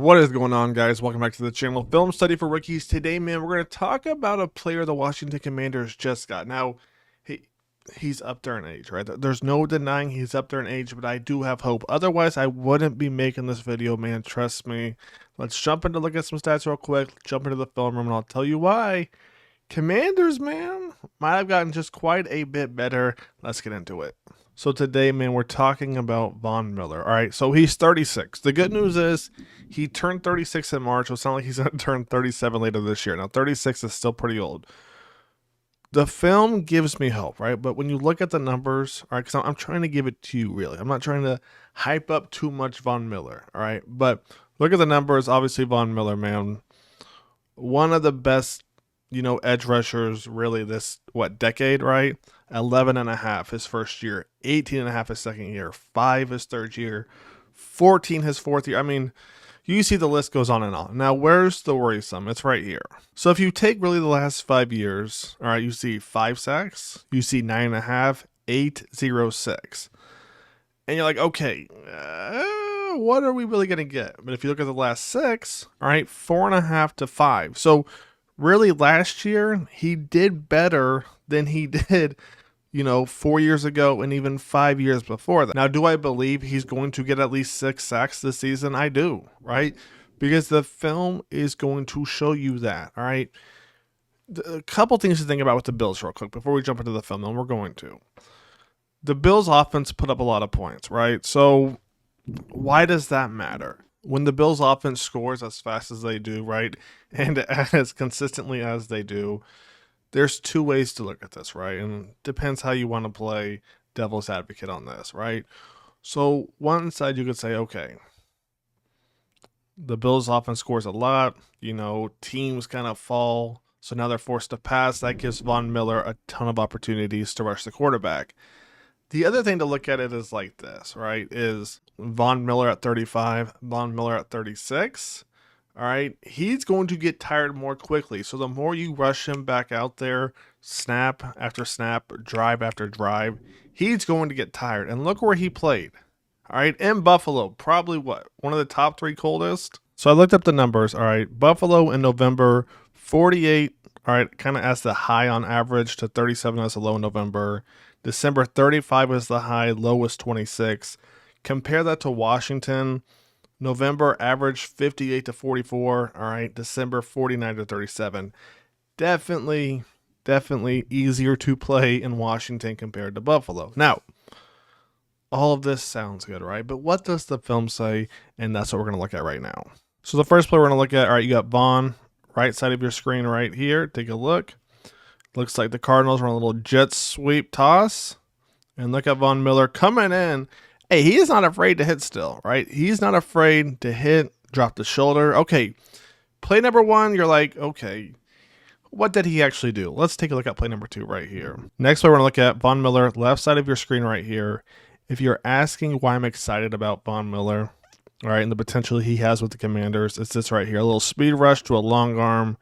What is going on, guys? Welcome back to the channel. Film Study for Rookies. Today, man, we're going to talk about a player the Washington Commanders just got. Now, he's up there in age, right? There's no denying he's up there in age, but I do have hope. Otherwise, I wouldn't be making this video, man. Trust me. Let's jump into look at some stats real quick. Jump into the film room, and I'll tell you why. Commanders, man, might have gotten just quite a bit better. Let's get into it. So today, man, we're talking about Von Miller. All right, so he's 36. The good news is he turned 36 in March. So it's not like he's going to turn 37 later this year. Now, 36 is still pretty old. The film gives me hope, right? But when you look at the numbers, all right, because I'm trying to give it to you, really. I'm not trying to hype up too much Von Miller, all right? But look at the numbers. Obviously, Von Miller, man, one of the best, edge rushers really this, decade, right? 11 and a half his first year, 18 and a half his second year, 5 his third year, 14 his fourth year. I mean, you see the list goes on and on. Now, where's the worrisome? It's right here. So if you take really the last 5 years, all right, you see 5 sacks, you see 9.5, 8.06. And you're like, okay, what are we really going to get? But if you look at the last 6, all right, 4.5 to 5. So really last year, he did better than he did 4 years ago and even 5 years before that. Now, do I believe he's going to get at least 6 sacks this season? I do, right? Because the film is going to show you that, all right? A couple things to think about with the Bills real quick before we jump into the film, and we're going to. The Bills offense put up a lot of points, right? So why does that matter? When the Bills offense scores as fast as they do, right, and as consistently as they do, there's 2 ways to look at this, right? And it depends how you want to play devil's advocate on this, right? So one side you could say, okay, the Bills offense scores a lot, teams kind of fall, so now they're forced to pass. That gives Von Miller a ton of opportunities to rush the quarterback. The other thing to look at it is like this, right? Is Von Miller at 35, Von Miller at 36. All right, he's going to get tired more quickly. So the more you rush him back out there, snap after snap, drive after drive, he's going to get tired. And look where he played. All right, in Buffalo, probably one of the top 3 coldest. So I looked up the numbers. All right, Buffalo in November, 48. All right, kind of as the high on average to 37 as the low in November. December 35 was the high, low was 26. Compare that to Washington. November average 58 to 44. All right, December 49 to 37. Definitely easier to play in Washington compared to Buffalo. Now, all of this sounds good, right? But what does the film say? And that's what we're going to look at right now. So the first player we're going to look at, all right, you got Von, right side of your screen right here. Take a look. Looks like the Cardinals run a little jet sweep toss. And look at Von Miller coming in. Hey, he is not afraid to hit still, right? He's not afraid to hit, drop the shoulder. Okay, play number 1, you're like, okay, what did he actually do? Let's take a look at play number 2 right here. Next, we're going to look at Von Miller, left side of your screen right here. If you're asking why I'm excited about Von Miller, all right, and the potential he has with the Commanders, it's this right here. A little speed rush to a long arm.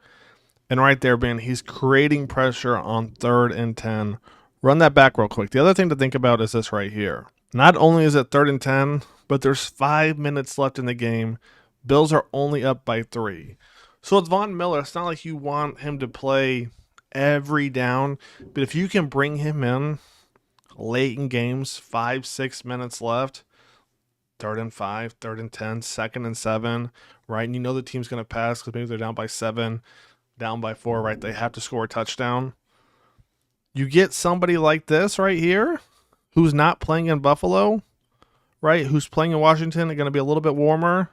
And right there, man, he's creating pressure on 3rd and 10. Run that back real quick. The other thing to think about is this right here. Not only is it 3rd and 10, but there's 5 minutes left in the game. Bills are only up by 3. So it's Von Miller. It's not like you want him to play every down, but if you can bring him in late in games, 5-6 minutes left, 3rd and 5, 3rd and 10, 2nd and 7, right? And you know the team's going to pass because maybe they're down by 7, down by 4, right? They have to score a touchdown. You get somebody like this right here, who's not playing in Buffalo, right? Who's playing in Washington, going to be a little bit warmer.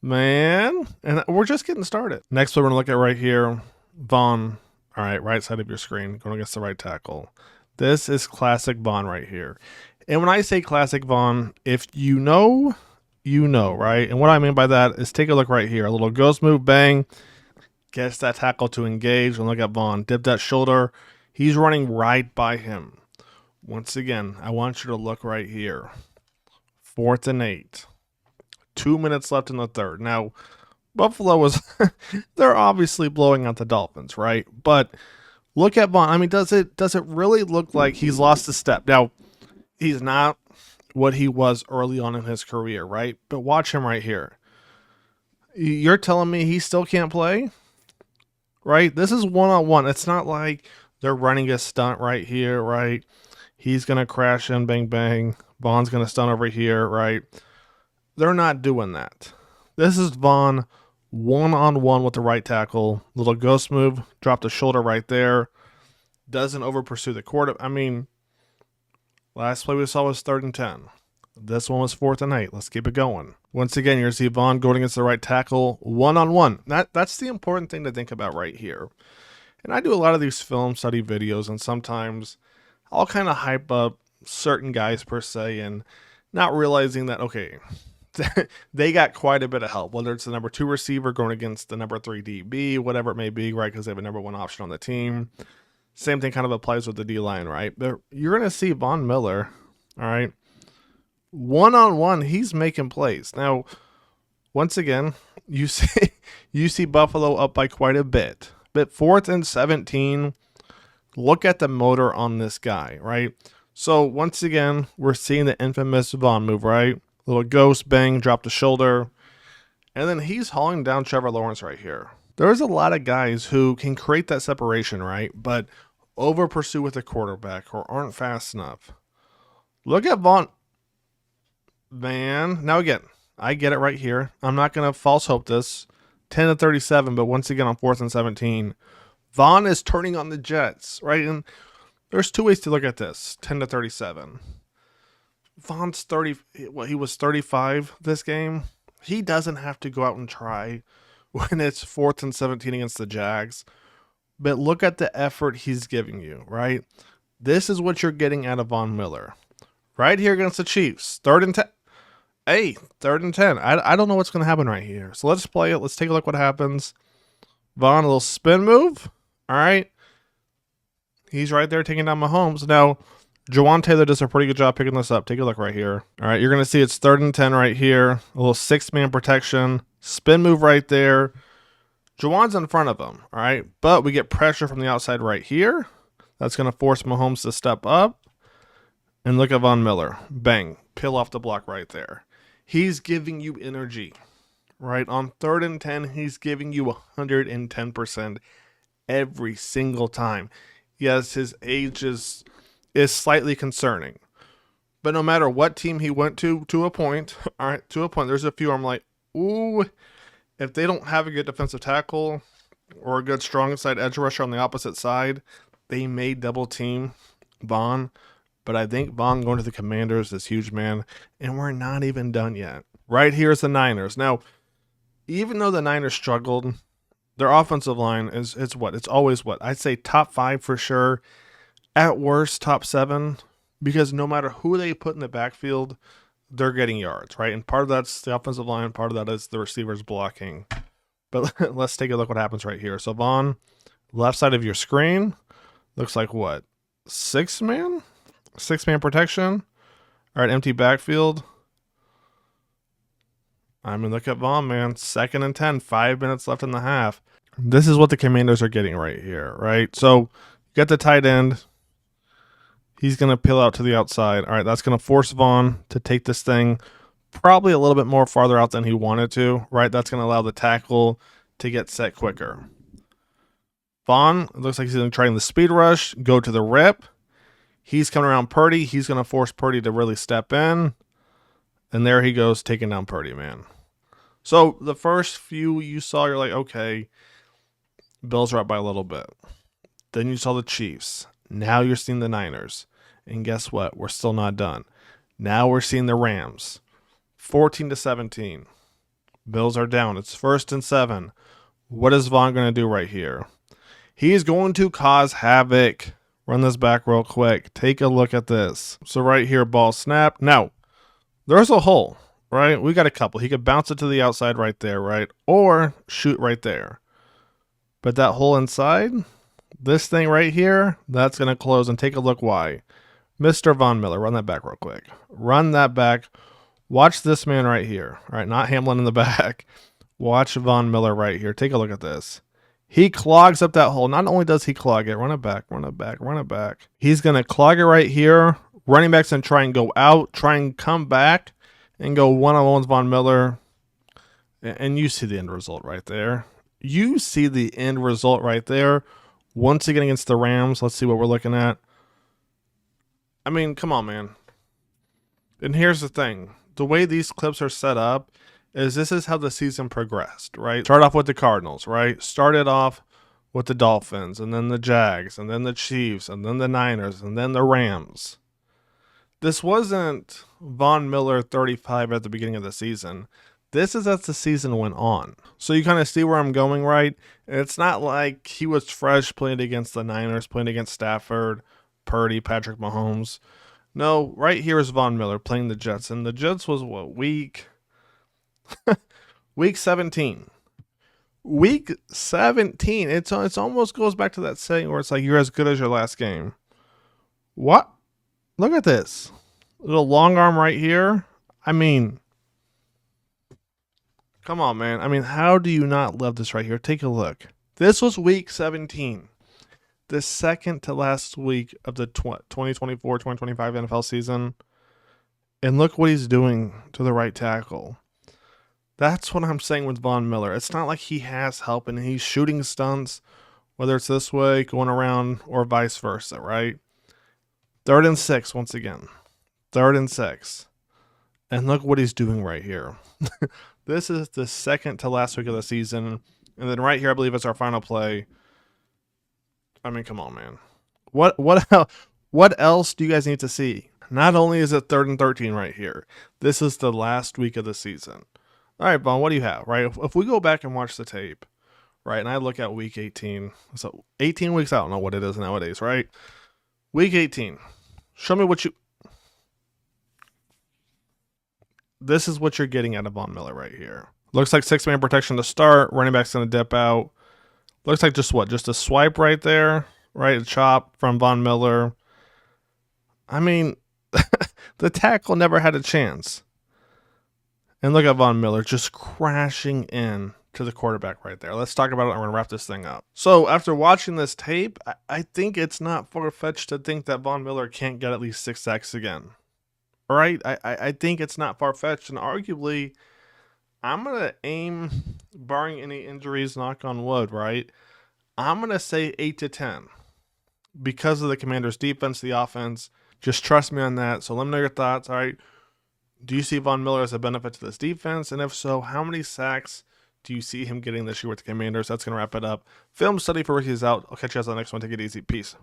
Man, and we're just getting started. Next, we're going to look at right here, Von. All right, right side of your screen, going against the right tackle. This is classic Von right here. And when I say classic Von, if you know, right? And what I mean by that is take a look right here. A little ghost move, bang, gets that tackle to engage. And look at Von, dip that shoulder. He's running right by him. Once again, I want you to look right here. 4th and 8. 2 minutes left in the 3rd. Now, Buffalo was, they're obviously blowing out the Dolphins, right? But look at Von. I mean, does it really look like he's lost a step? Now, he's not what he was early on in his career, right? But watch him right here. You're telling me he still can't play? Right? This is one-on-one. It's not like they're running a stunt right here, right? He's going to crash in, bang, bang. Vaughn's going to stun over here, right? They're not doing that. This is Vaughn one-on-one with the right tackle. Little ghost move, drop the shoulder right there. Doesn't over pursue the quarter. I mean, last play we saw was 3rd and 10. This one was 4th and 8. Let's keep it going. Once again, you're going to see Vaughn going against the right tackle one-on-one. That's the important thing to think about right here. And I do a lot of these film study videos, and sometimes I'll kind of hype up certain guys per se and not realizing that, okay, they got quite a bit of help, whether it's the number 2 receiver going against the number 3 DB, whatever it may be, right? Because they have a number 1 option on the team. Same thing kind of applies with the D-line, right? But you're going to see Von Miller, all right, one-on-one, he's making plays. Now, once again, you see Buffalo up by quite a bit. But 4th and 17, look at the motor on this guy, right? So once again, we're seeing the infamous Vaughn move, right? Little ghost bang, drop the shoulder. And then he's hauling down Trevor Lawrence right here. There's a lot of guys who can create that separation, right? But over pursue with the quarterback or aren't fast enough. Look at Vaughn. Man, now again, I get it right here. I'm not going to false hope this. 10 to 37, but once again on 4th and 17, Vaughn is turning on the Jets, right? And there's 2 ways to look at this. 10 to 37. Vaughn's 30. Well, he was 35 this game. He doesn't have to go out and try when it's 4th and 17 against the Jags. But look at the effort he's giving you, right? This is what you're getting out of Von Miller. Right here against the Chiefs. 3rd and 10. Hey, 3rd and 10. I don't know what's going to happen right here. So let's play it. Let's take a look what happens. Vaughn, a little spin move. All right. He's right there taking down Mahomes. Now, Jawan Taylor does a pretty good job picking this up. Take a look right here. All right, you're going to see it's 3rd and 10 right here. A little 6-man protection. Spin move right there. Jawan's in front of him. All right, but we get pressure from the outside right here. That's going to force Mahomes to step up. And look at Von Miller. Bang. Peel off the block right there. He's giving you energy, right? On 3rd and 10, he's giving you 110% every single time. Yes, his age is slightly concerning. But no matter what team he went to a point, all right, to a point, there's a few I'm like, ooh, if they don't have a good defensive tackle or a good strong side edge rusher on the opposite side, they may double team Vaughn. But I think Vaughn going to the Commanders is huge, man. And we're not even done yet. Right here is the Niners. Now, even though the Niners struggled, their offensive line is what? It's always what? I'd say top 5 for sure. At worst, top 7. Because no matter who they put in the backfield, they're getting yards, right? And part of that's the offensive line. Part of that is the receivers blocking. But let's take a look what happens right here. So Vaughn, left side of your screen, looks like what? 6-man? 6-man protection. All right, empty backfield. I mean, look at Vaughn, man. 2nd and 10, 5 minutes left in the half. This is what the Commanders are getting right here, right? So you got the tight end. He's going to peel out to the outside. All right, that's going to force Vaughn to take this thing probably a little bit more farther out than he wanted to, right? That's going to allow the tackle to get set quicker. Vaughn, looks like he's going to try the speed rush, go to the rip. He's coming around Purdy. He's going to force Purdy to really step in. And there he goes, taking down Purdy, man. So the first few you saw, you're like, okay, Bills are up by a little bit. Then you saw the Chiefs. Now you're seeing the Niners. And guess what? We're still not done. Now we're seeing the Rams. 14 to 17. Bills are down. It's 1st and 7. What is Vaughn going to do right here? He's going to cause havoc. Run this back real quick. Take a look at this. So right here, ball snap. Now, there's a hole, right? We got a couple. He could bounce it to the outside right there, right? Or shoot right there. But that hole inside, this thing right here, that's going to close. And take a look why. Mr. Von Miller, run that back real quick. Run that back. Watch this man right here. All right, not Hamlin in the back. Watch Von Miller right here. Take a look at this. He clogs up that hole. Not only does he clog it, run it back, run it back, run it back. He's going to clog it right here. Running back's going to try and go out, try and come back, and go one-on-one with Von Miller. And you see the end result right there. You see the end result right there. Once again against the Rams, let's see what we're looking at. I mean, come on, man. And here's the thing. The way these clips are set up is this is how the season progressed, right? Start off with the Cardinals, right? Started off with the Dolphins, and then the Jags, and then the Chiefs, and then the Niners, and then the Rams. This wasn't Von Miller 35 at the beginning of the season. This is as the season went on. So you kind of see where I'm going, right? It's not like he was fresh playing against the Niners, playing against Stafford, Purdy, Patrick Mahomes. No, right here is Von Miller playing the Jets. And the Jets was what, week 17. Week 17. It's almost goes back to that saying where it's like you're as good as your last game. What? Look at this. Little long arm right here. I mean, come on, man. I mean, how do you not love this right here? Take a look. This was week 17. The second to last week of the 2024-2025 NFL season. And look what he's doing to the right tackle. That's what I'm saying with Von Miller. It's not like he has help and he's shooting stunts, whether it's this way, going around, or vice versa, right? 3rd and 6 once again. 3rd and 6. And look what he's doing right here. This is the second to last week of the season. And then right here, I believe it's our final play. I mean, come on, man. What else do you guys need to see? Not only is it 3rd and 13 right here, this is the last week of the season. All right, Vaughn, what do you have, right? If we go back and watch the tape, right, and I look at week 18, so 18 weeks, I don't know what it is nowadays, right? Week 18. Show me what you... This is what you're getting out of Von Miller right here. Looks like 6-man protection to start. Running back's going to dip out. Looks like just what? Just a swipe right there, right? A chop from Von Miller. I mean, the tackle never had a chance. And look at Von Miller just crashing in to the quarterback right there. Let's talk about it. I'm going to wrap this thing up. So after watching this tape, I think it's not far-fetched to think that Von Miller can't get at least 6 sacks again. All right? I think it's not far-fetched. And arguably, I'm going to aim, barring any injuries, knock on wood, right? I'm going to say 8 to 10 because of the Commanders' defense, the offense. Just trust me on that. So let me know your thoughts. All right. Do you see Von Miller as a benefit to this defense? And if so, how many sacks do you see him getting this year with the Commanders? That's going to wrap it up. Film study for Rookies out. I'll catch you guys on the next one. Take it easy. Peace.